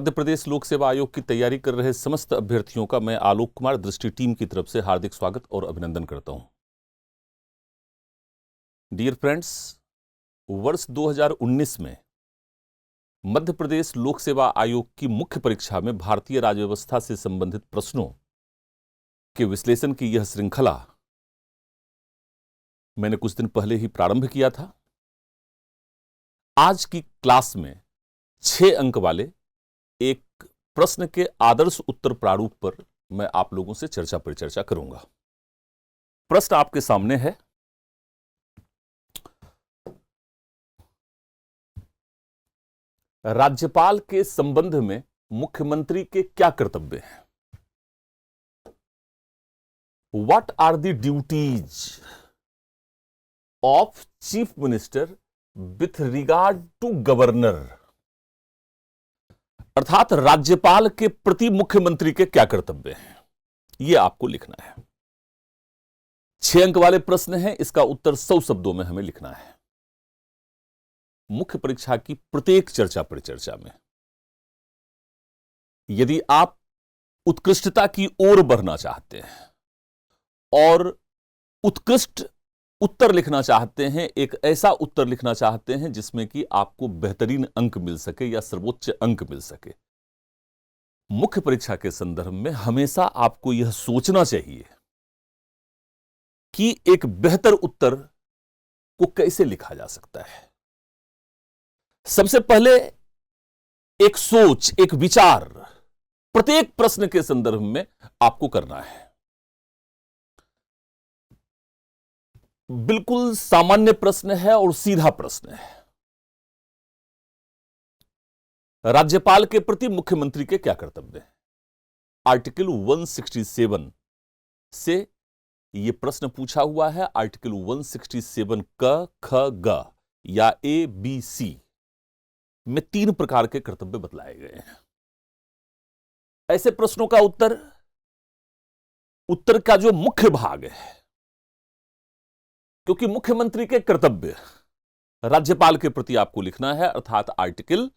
मध्य प्रदेश लोक सेवा आयोग की तैयारी कर रहे समस्त अभ्यर्थियों का मैं आलोक कुमार दृष्टि टीम की तरफ से हार्दिक स्वागत और अभिनंदन करता हूं। डियर फ्रेंड्स, वर्ष 2019 में मध्य प्रदेश लोक सेवा आयोग की मुख्य परीक्षा में भारतीय राज्य व्यवस्था से संबंधित प्रश्नों के विश्लेषण की यह श्रृंखला मैंने कुछ दिन पहले ही प्रारंभ किया था। आज की क्लास में 6 अंक वाले एक प्रश्न के आदर्श उत्तर प्रारूप पर मैं आप लोगों से चर्चा परिचर्चा करूंगा। प्रश्न आपके सामने है। राज्यपाल के संबंध में मुख्यमंत्री के क्या कर्तव्य हैं? What are the duties of Chief Minister with regard to Governor? अर्थात राज्यपाल के प्रति मुख्यमंत्री के क्या कर्तव्य हैं, यह आपको लिखना है। 6 अंक वाले प्रश्न हैं, इसका उत्तर 100 शब्दों में हमें लिखना है। मुख्य परीक्षा की प्रत्येक चर्चा परिचर्चा में यदि आप उत्कृष्टता की ओर बढ़ना चाहते हैं और उत्कृष्ट उत्तर लिखना चाहते हैं, एक ऐसा उत्तर लिखना चाहते हैं जिसमें कि आपको बेहतरीन अंक मिल सके या सर्वोच्च अंक मिल सके, मुख्य परीक्षा के संदर्भ में हमेशा आपको यह सोचना चाहिए कि एक बेहतर उत्तर को कैसे लिखा जा सकता है। सबसे पहले एक सोच, एक विचार प्रत्येक प्रश्न के संदर्भ में आपको करना है। बिल्कुल सामान्य प्रश्न है और सीधा प्रश्न है। राज्यपाल के प्रति मुख्यमंत्री के क्या कर्तव्य हैं? आर्टिकल 167 से यह प्रश्न पूछा हुआ है। आर्टिकल 167 क, ख, ग या ए, बी, सी में 3 प्रकार के कर्तव्य बतलाए गए हैं। ऐसे प्रश्नों का उत्तर का जो मुख्य भाग है, क्योंकि मुख्यमंत्री के कर्तव्य राज्यपाल के प्रति आपको लिखना है, अर्थात आर्टिकल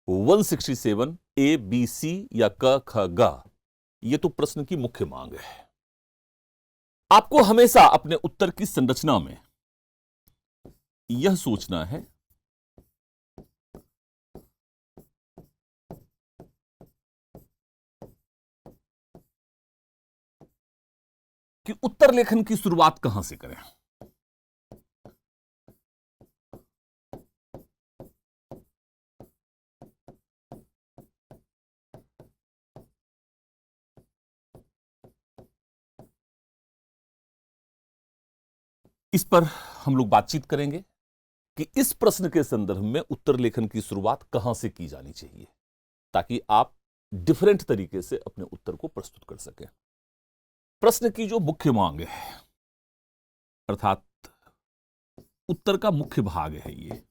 167 ए, बी, सी या क, ख, ग, यह तो प्रश्न की मुख्य मांग है। आपको हमेशा अपने उत्तर की संरचना में यह सोचना है कि उत्तर लेखन की शुरुआत कहां से करें। इस पर हम लोग बातचीत करेंगे कि इस प्रश्न के संदर्भ में उत्तर लेखन की शुरुआत कहां से की जानी चाहिए, ताकि आप डिफरेंट तरीके से अपने उत्तर को प्रस्तुत कर सकें। प्रश्न की जो मुख्य मांग है, अर्थात उत्तर का मुख्य भाग है, ये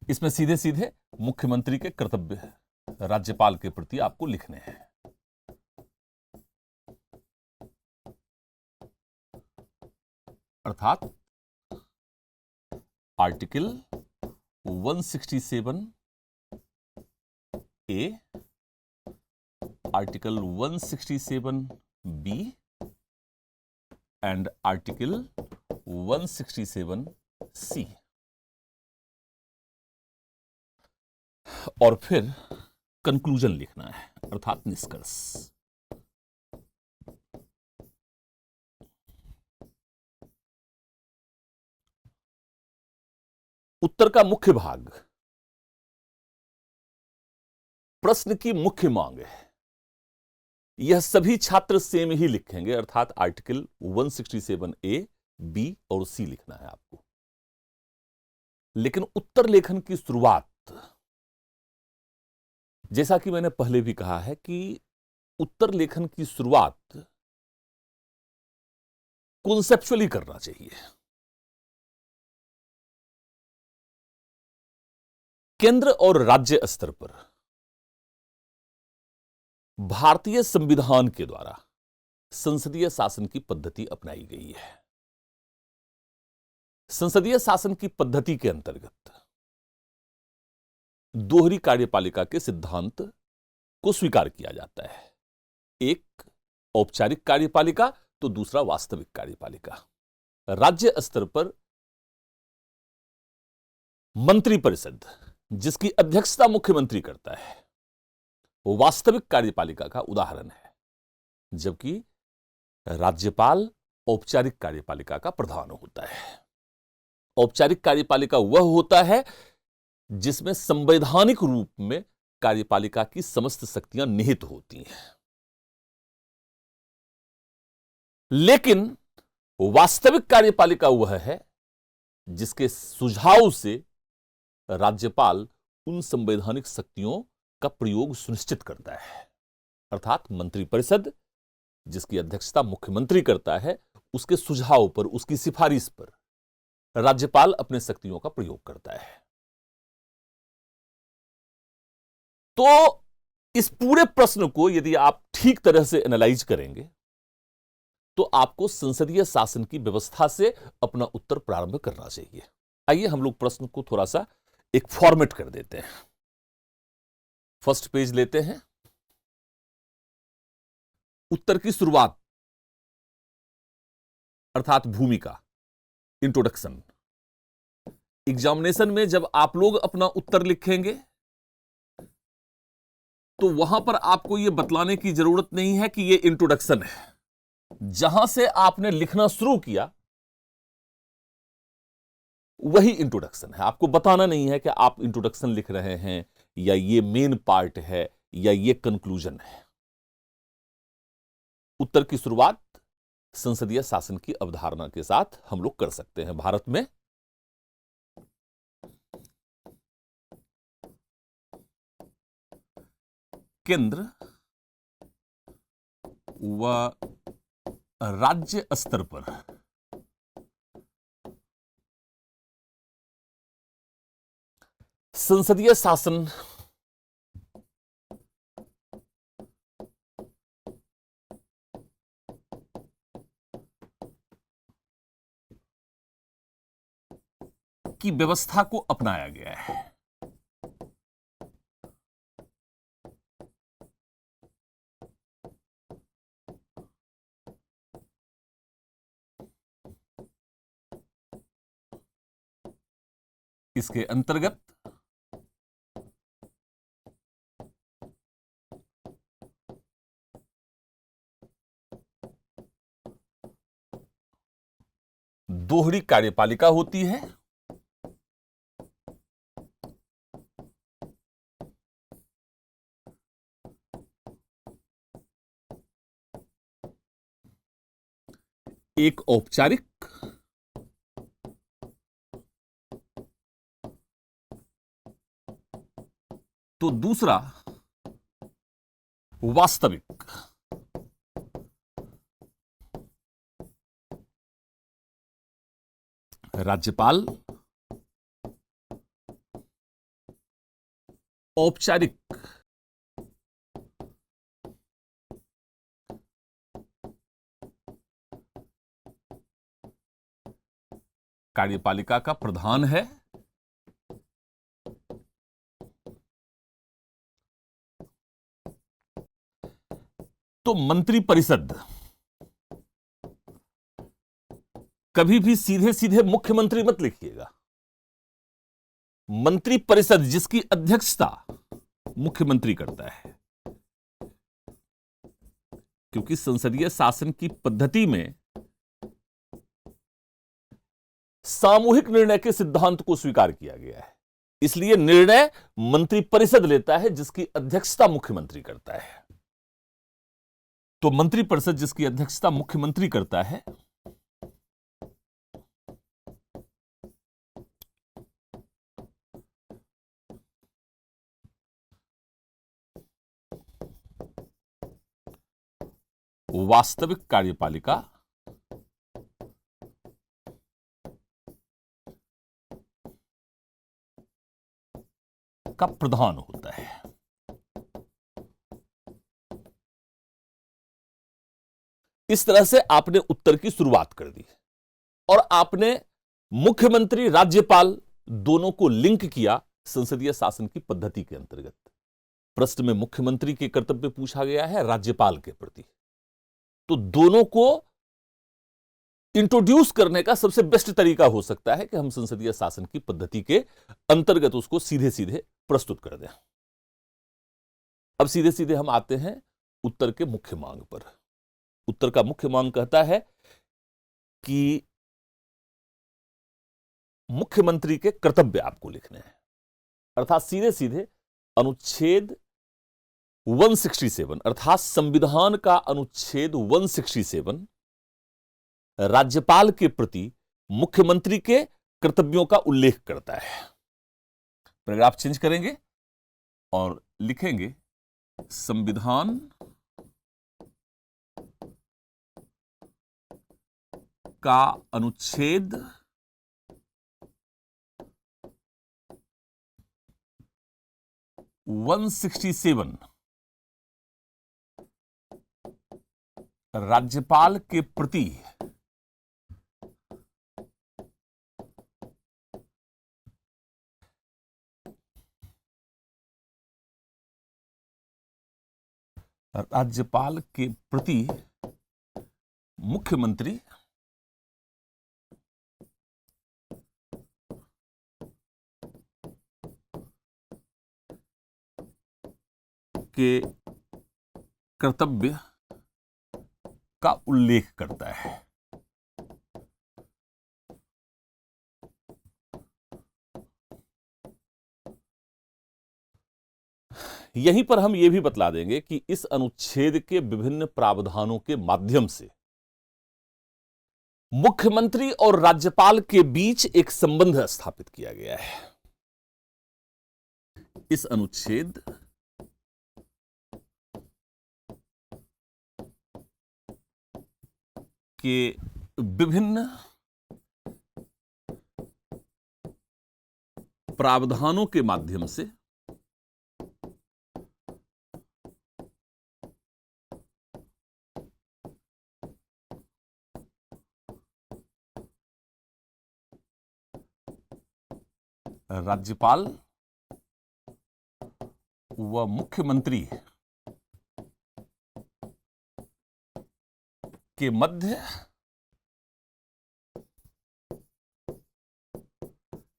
इसमें सीधे सीधे मुख्यमंत्री के कर्तव्य राज्यपाल के प्रति आपको लिखने हैं। अर्थात article 167 A, article 167 B and article 167 C, और फिर कंक्लूजन लिखना है, अर्थात निष्कर्ष। उत्तर का मुख्य भाग प्रश्न की मुख्य मांग है, यह सभी छात्र सेम ही लिखेंगे, अर्थात आर्टिकल 167 ए, बी और सी लिखना है आपको। लेकिन उत्तर लेखन की शुरुआत, जैसा कि मैंने पहले भी कहा है कि उत्तर लेखन की शुरुआत कॉन्सेप्चुअली करना चाहिए। केंद्र और राज्य स्तर पर भारतीय संविधान के द्वारा संसदीय शासन की पद्धति अपनाई गई है। संसदीय शासन की पद्धति के अंतर्गत दोहरी कार्यपालिका के सिद्धांत को स्वीकार किया जाता है। एक औपचारिक कार्यपालिका तो दूसरा वास्तविक कार्यपालिका। राज्य स्तर पर मंत्रिपरिषद, जिसकी अध्यक्षता मुख्यमंत्री करता है, वो वास्तविक कार्यपालिका का उदाहरण है, जबकि राज्यपाल औपचारिक कार्यपालिका का प्रधान होता है। औपचारिक कार्यपालिका वह होता है जिसमें संवैधानिक रूप में कार्यपालिका की समस्त शक्तियां निहित होती हैं। लेकिन वास्तविक कार्यपालिका वह है जिसके सुझाव से राज्यपाल उन संवैधानिक शक्तियों का प्रयोग सुनिश्चित करता है। अर्थात मंत्रिपरिषद, जिसकी अध्यक्षता मुख्यमंत्री करता है, उसके सुझाव पर, उसकी सिफारिश पर राज्यपाल अपने शक्तियों का प्रयोग करता है। तो इस पूरे प्रश्न को यदि आप ठीक तरह से एनालाइज करेंगे तो आपको संसदीय शासन की व्यवस्था से अपना उत्तर प्रारंभ करना चाहिए। आइए हम लोग प्रश्न को थोड़ा सा एक फॉर्मेट कर देते हैं। फर्स्ट पेज लेते हैं। उत्तर की शुरुआत अर्थात भूमिका, इंट्रोडक्शन। एग्जामिनेशन में जब आप लोग अपना उत्तर लिखेंगे तो वहां पर आपको यह बतलाने की जरूरत नहीं है कि यह इंट्रोडक्शन है। जहां से आपने लिखना शुरू किया वही इंट्रोडक्शन है। आपको बताना नहीं है कि आप इंट्रोडक्शन लिख रहे हैं या ये मेन पार्ट है या ये कंक्लूजन है। उत्तर की शुरुआत संसदीय शासन की अवधारणा के साथ हम लोग कर सकते हैं। भारत में केंद्र व राज्य स्तर पर संसदीय शासन की व्यवस्था को अपनाया गया है। इसके अंतर्गत दोहरी कार्यपालिका होती है। एक औपचारिक तो दूसरा वास्तविक। राज्यपाल औपचारिक कार्यपालिका का प्रधान है। तो मंत्रिपरिषद कभी भी सीधे सीधे मुख्यमंत्री मत लिखिएगा। मंत्रिपरिषद जिसकी अध्यक्षता मुख्यमंत्री करता है, क्योंकि संसदीय शासन की पद्धति में सामूहिक निर्णय के सिद्धांत को स्वीकार किया गया है, इसलिए निर्णय मंत्रिपरिषद लेता है जिसकी अध्यक्षता मुख्यमंत्री करता है। तो मंत्रिपरिषद जिसकी अध्यक्षता मुख्यमंत्री करता है, वास्तविक कार्यपालिका का प्रधान होता है। इस तरह से आपने उत्तर की शुरुआत कर दी और आपने मुख्यमंत्री राज्यपाल दोनों को लिंक किया संसदीय शासन की पद्धति के अंतर्गत। प्रश्न में मुख्यमंत्री के कर्तव्य पूछा गया है राज्यपाल के प्रति, तो दोनों को इंट्रोड्यूस करने का सबसे बेस्ट तरीका हो सकता है कि हम संसदीय शासन की पद्धति के अंतर्गत उसको सीधे सीधे प्रस्तुत कर दें। अब सीधे सीधे हम आते हैं उत्तर के मुख्य मांग पर। उत्तर का मुख्य मांग कहता है कि मुख्यमंत्री के कर्तव्य आपको लिखने हैं, अर्थात सीधे सीधे अनुच्छेद 167 अर्थात संविधान का अनुच्छेद 167 राज्यपाल के प्रति मुख्यमंत्री के कर्तव्यों का उल्लेख करता है। पैराग्राफ चेंज करेंगे और लिखेंगे संविधान का अनुच्छेद 167 राज्यपाल के प्रति मुख्यमंत्री के कर्तव्य का उल्लेख करता है। यहीं पर हम यह भी बतला देंगे कि इस अनुच्छेद के विभिन्न प्रावधानों के माध्यम से मुख्यमंत्री और राज्यपाल के बीच एक संबंध स्थापित किया गया है। इस अनुच्छेद के विभिन्न प्रावधानों के माध्यम से राज्यपाल व मुख्यमंत्री के मध्य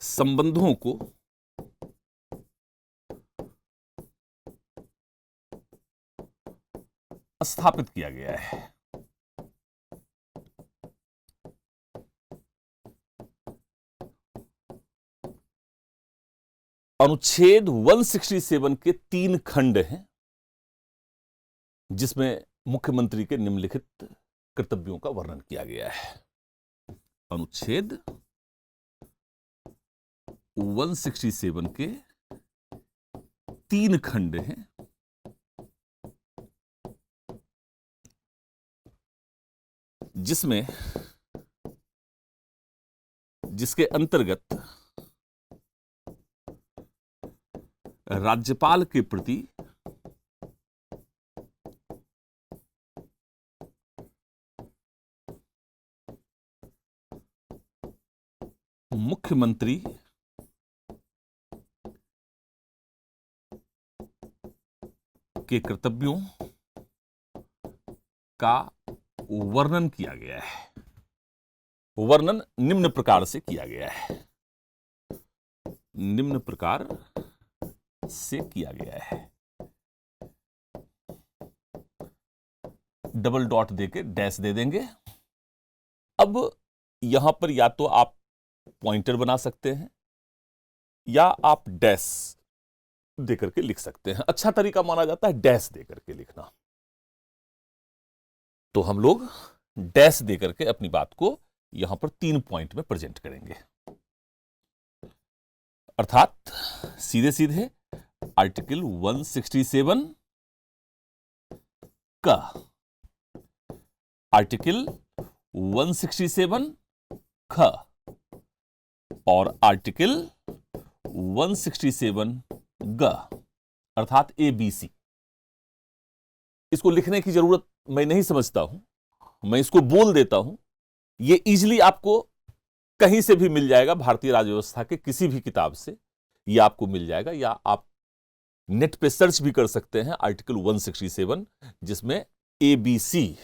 संबंधों को स्थापित किया गया है। अनुच्छेद 167 के 3 खंड हैं, जिसमें मुख्यमंत्री के निम्नलिखित कर्तव्यों का वर्णन किया गया है। अनुच्छेद 167 के 3 खंड हैं, जिसके अंतर्गत राज्यपाल के प्रति मुख्यमंत्री के कर्तव्यों का वर्णन किया गया है। वर्णन निम्न प्रकार से किया गया है। निम्न प्रकार से किया गया है। डबल डॉट देके डैश दे देंगे। अब यहां पर या तो आप पॉइंटर बना सकते हैं या आप डैश देकर के लिख सकते हैं। अच्छा तरीका माना जाता है डैश देकर के लिखना। तो हम लोग डैश देकर के अपनी बात को यहां पर 3 पॉइंट में प्रेजेंट करेंगे। अर्थात सीधे सीधे आर्टिकल 167 का आर्टिकल 167 ख और आर्टिकल 167 ग अर्थात ABC। इसको लिखने की जरूरत मैं नहीं समझता हूं, मैं इसको बोल देता हूं। यह इजीली आपको कहीं से भी मिल जाएगा, भारतीय राज्य व्यवस्था के किसी भी किताब से ये आपको मिल जाएगा, या आप नेट पे सर्च भी कर सकते हैं आर्टिकल 167, जिसमें ABC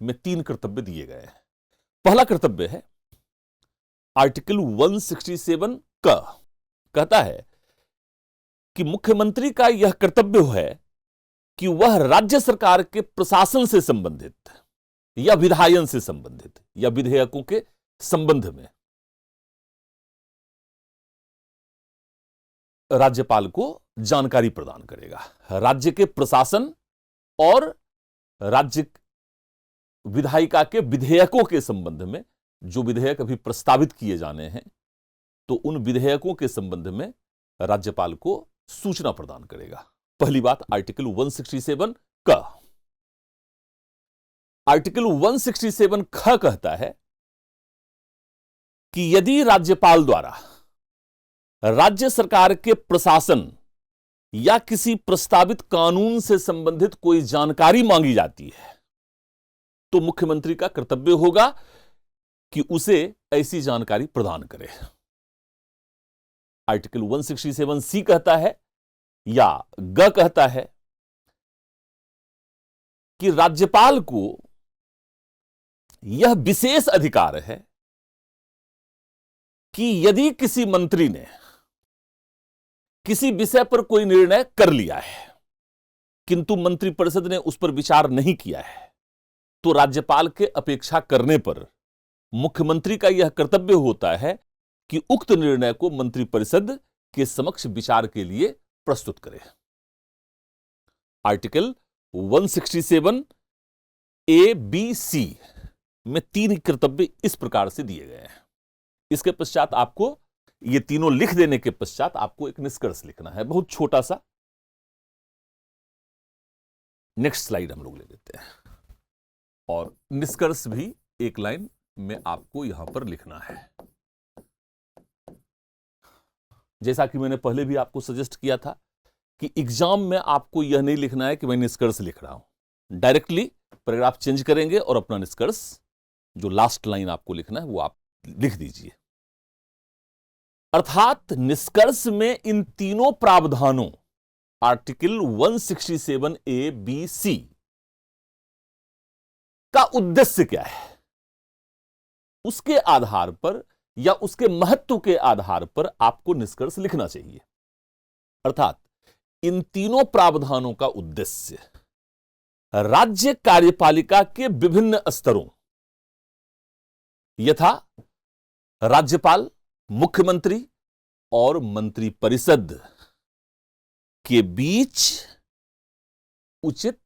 में 3 कर्तव्य दिए गए हैं। पहला कर्तव्य है आर्टिकल 167 कहता है कि मुख्यमंत्री का यह कर्तव्य है कि वह राज्य सरकार के प्रशासन से संबंधित या विधायन से संबंधित या विधेयकों के संबंध में राज्यपाल को जानकारी प्रदान करेगा। राज्य के प्रशासन और राज्य विधायिका के विधेयकों के संबंध में, जो विधेयक अभी प्रस्तावित किए जाने हैं, तो उन विधेयकों के संबंध में राज्यपाल को सूचना प्रदान करेगा। पहली बात आर्टिकल 167 का। आर्टिकल 167 कहता है कि यदि राज्यपाल द्वारा राज्य सरकार के प्रशासन या किसी प्रस्तावित कानून से संबंधित कोई जानकारी मांगी जाती है, तो मुख्यमंत्री का कर्तव्य होगा कि उसे ऐसी जानकारी प्रदान करे। आर्टिकल 167C कहता है या कहता है कि राज्यपाल को यह विशेष अधिकार है कि यदि किसी मंत्री ने किसी विषय पर कोई निर्णय कर लिया है किंतु मंत्रिपरिषद ने उस पर विचार नहीं किया है, तो राज्यपाल के अपेक्षा करने पर मुख्यमंत्री का यह कर्तव्य होता है कि उक्त निर्णय को मंत्रिपरिषद के समक्ष विचार के लिए प्रस्तुत करे। आर्टिकल 167 ABC में 3 कर्तव्य इस प्रकार से दिए गए हैं। इसके पश्चात आपको ये तीनों लिख देने के पश्चात आपको एक निष्कर्ष लिखना है, बहुत छोटा सा। नेक्स्ट स्लाइड हम लोग ले लेते हैं, और निष्कर्ष भी एक लाइन में आपको यहां पर लिखना है। जैसा कि मैंने पहले भी आपको सजेस्ट किया था कि एग्जाम में आपको यह नहीं लिखना है कि मैं निष्कर्ष लिख रहा हूं। डायरेक्टली पैराग्राफ चेंज करेंगे और अपना निष्कर्ष, जो लास्ट लाइन आपको लिखना है, वो आप लिख दीजिए। अर्थात निष्कर्ष में इन तीनों प्रावधानों आर्टिकल 167ABC का उद्देश्य क्या है, उसके आधार पर या उसके महत्व के आधार पर आपको निष्कर्ष लिखना चाहिए। अर्थात इन तीनों प्रावधानों का उद्देश्य राज्य कार्यपालिका के विभिन्न स्तरों यथा राज्यपाल, मुख्यमंत्री और मंत्रिपरिषद के बीच उचित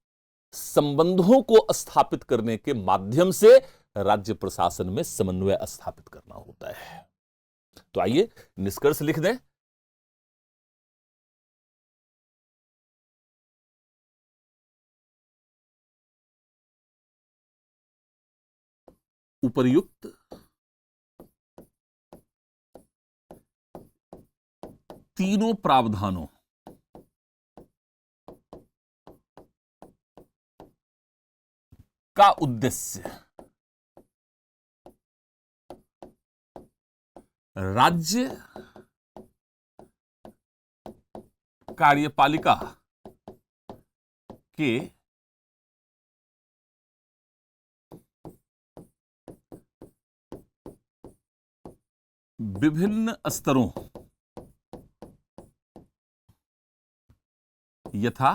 संबंधों को स्थापित करने के माध्यम से राज्य प्रशासन में समन्वय स्थापित करना होता है। तो आइए निष्कर्ष लिख दें। उपर्युक्त तीनों प्रावधानों का उद्देश्य राज्य कार्यपालिका के विभिन्न स्तरों यथा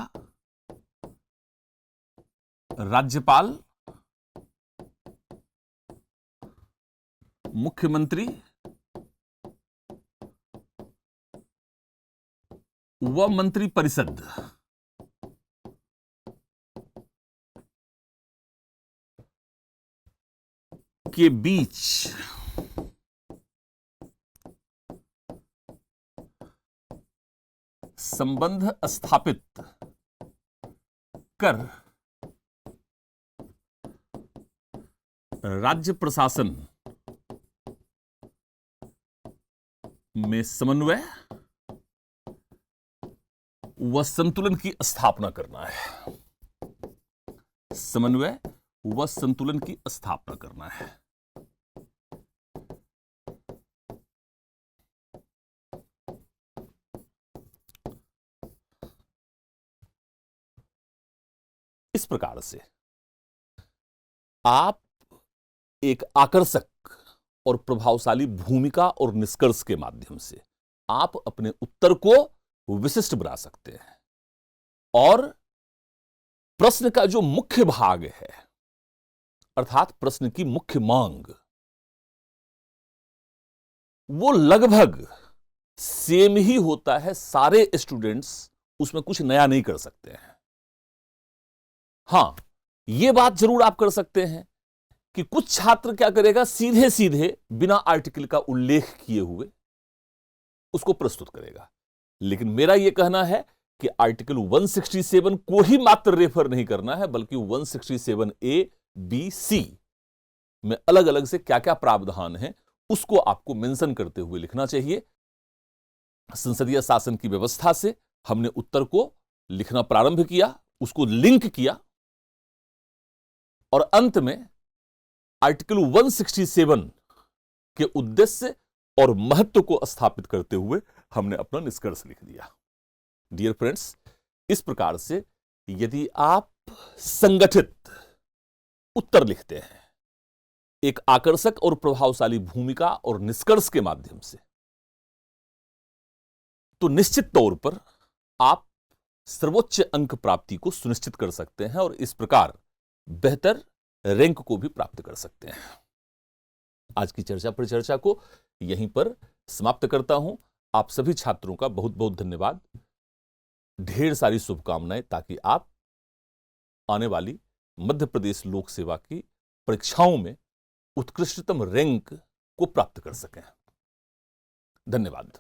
राज्यपाल, मुख्यमंत्री व मंत्रिपरिषद के बीच संबंध स्थापित कर राज्य प्रशासन में समन्वय व संतुलन की स्थापना करना है। समन्वय व संतुलन की स्थापना करना है। इस प्रकार से आप एक आकर्षक और प्रभावशाली भूमिका और निष्कर्ष के माध्यम से आप अपने उत्तर को विशिष्ट बना सकते हैं और प्रश्न का जो मुख्य भाग है, अर्थात प्रश्न की मुख्य मांग, वो लगभग सेम ही होता है। सारे स्टूडेंट्स उसमें कुछ नया नहीं कर सकते हैं। हां, यह बात जरूर आप कर सकते हैं कि कुछ छात्र क्या करेगा, सीधे सीधे बिना आर्टिकल का उल्लेख किए हुए उसको प्रस्तुत करेगा। लेकिन मेरा यह कहना है कि आर्टिकल 167 को ही मात्र रेफर नहीं करना है, बल्कि 167A, B, C में अलग अलग से क्या क्या प्रावधान है उसको आपको मेंशन करते हुए लिखना चाहिए। संसदीय शासन की व्यवस्था से हमने उत्तर को लिखना प्रारंभ किया, उसको लिंक किया और अंत में आर्टिकल 167 के उद्देश्य और महत्व को स्थापित करते हुए हमने अपना निष्कर्ष लिख दिया। डियर फ्रेंड्स, इस प्रकार से यदि आप संगठित उत्तर लिखते हैं एक आकर्षक और प्रभावशाली भूमिका और निष्कर्ष के माध्यम से, तो निश्चित तौर पर आप सर्वोच्च अंक प्राप्ति को सुनिश्चित कर सकते हैं और इस प्रकार बेहतर रैंक को भी प्राप्त कर सकते हैं। आज की चर्चा परिचर्चा को यहीं पर समाप्त करता हूं। आप सभी छात्रों का बहुत बहुत धन्यवाद, ढेर सारी शुभकामनाएं, ताकि आप आने वाली मध्य प्रदेश लोक सेवा की परीक्षाओं में उत्कृष्टतम रैंक को प्राप्त कर सकें। धन्यवाद।